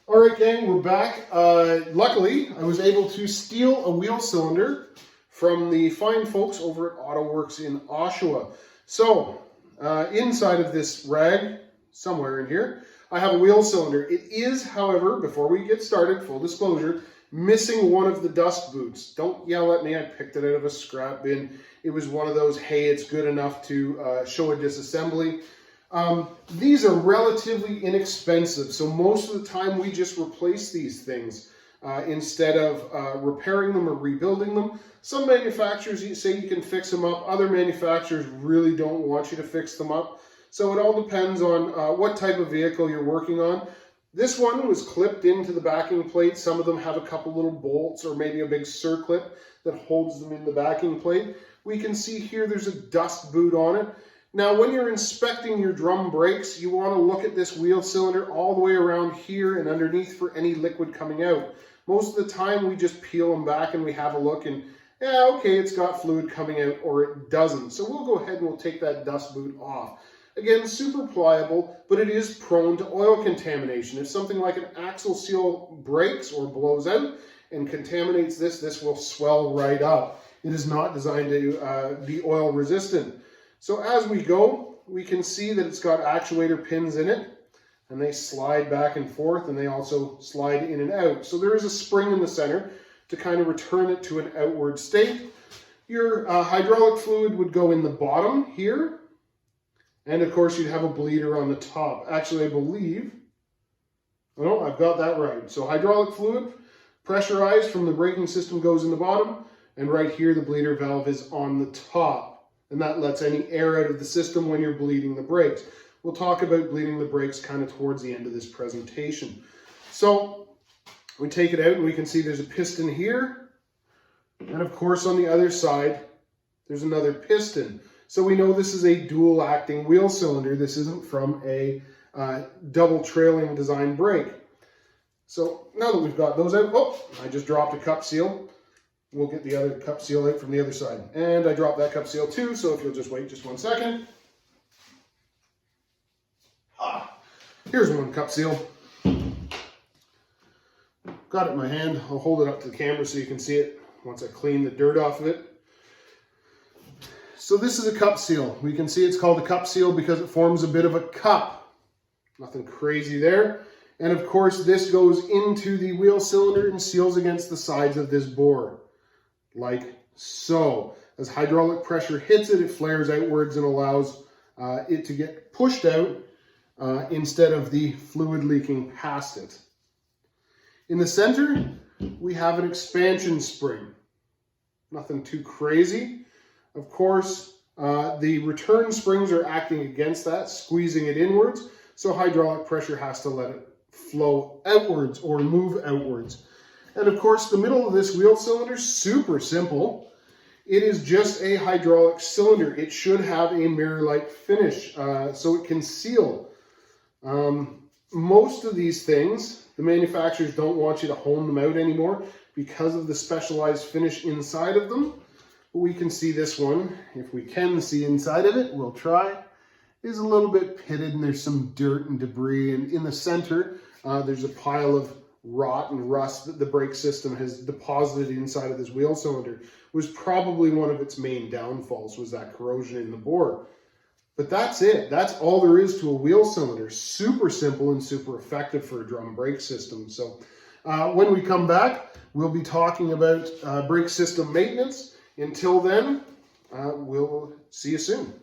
All right, gang, we're back. Luckily, I was able to steal a wheel cylinder from the fine folks over at AutoWorks in Oshawa. So, inside of this rag, somewhere in here, I have a wheel cylinder. It is, however, before we get started, full disclosure, missing one of the dust boots. Don't yell at me, I picked it out of a scrap bin. It was one of those, hey, it's good enough to show a disassembly. These are relatively inexpensive, so most of the time we just replace these things instead of repairing them or rebuilding them. Some manufacturers say you can fix them up, other manufacturers really don't want you to fix them up. So it all depends on what type of vehicle you're working on. This one was clipped into the backing plate. Some of them have a couple little bolts or maybe a big circlip that holds them in the backing plate. We can see here there's a dust boot on it. Now, when you're inspecting your drum brakes, you want to look at this wheel cylinder all the way around here and underneath for any liquid coming out. Most of the time, we just peel them back and we have a look and, yeah, okay, it's got fluid coming out or it doesn't. So we'll go ahead and we'll take that dust boot off. Again, super pliable, but it is prone to oil contamination. If something like an axle seal breaks or blows out and contaminates this, this will swell right up. It is not designed to be oil resistant. So as we go, we can see that it's got actuator pins in it, and they slide back and forth, and they also slide in and out. So there is a spring in the center to kind of return it to an outward state. Your hydraulic fluid would go in the bottom here, and of course you'd have a bleeder on the top. Actually, I believe, oh no, I've got that right. So hydraulic fluid, pressurized from the braking system, goes in the bottom, and right here the bleeder valve is on the top. And that lets any air out of the system when you're bleeding the brakes. We'll talk about bleeding the brakes kind of towards the end of this presentation. So we take it out and we can see there's a piston here. And of course on the other side, there's another piston. So we know this is a dual acting wheel cylinder. This isn't from a double trailing design brake. So now that we've got those out, oh, I just dropped a cup seal. We'll get the other cup seal out from the other side. And I dropped that cup seal too, so if you'll just wait just 1 second. Here's one cup seal. Got it in my hand. I'll hold it up to the camera so you can see it once I clean the dirt off of it. So this is a cup seal. We can see it's called a cup seal because it forms a bit of a cup. Nothing crazy there. And of course this goes into the wheel cylinder and seals against the sides of this bore. Like so. As hydraulic pressure hits it, it flares outwards and allows it to get pushed out instead of the fluid leaking past it. In the center, we have an expansion spring. Nothing too crazy. Of course, the return springs are acting against that, squeezing it inwards, so hydraulic pressure has to let it flow outwards or move outwards. And of course, the middle of this wheel cylinder, super simple. It is just a hydraulic cylinder. It should have a mirror-like finish so it can seal. Most of these things, the manufacturers don't want you to hone them out anymore because of the specialized finish inside of them. But we can see this one, if we can see inside of it, we'll try, is a little bit pitted and there's some dirt and debris. And in the center, there's a pile of rot and rust that the brake system has deposited inside of this wheel cylinder. Was probably one of its main downfalls, was that corrosion in the bore. But that's it. That's all there is to a wheel cylinder. Super simple and super effective for a drum brake system. So when we come back, we'll be talking about brake system maintenance. Until then, we'll see you soon.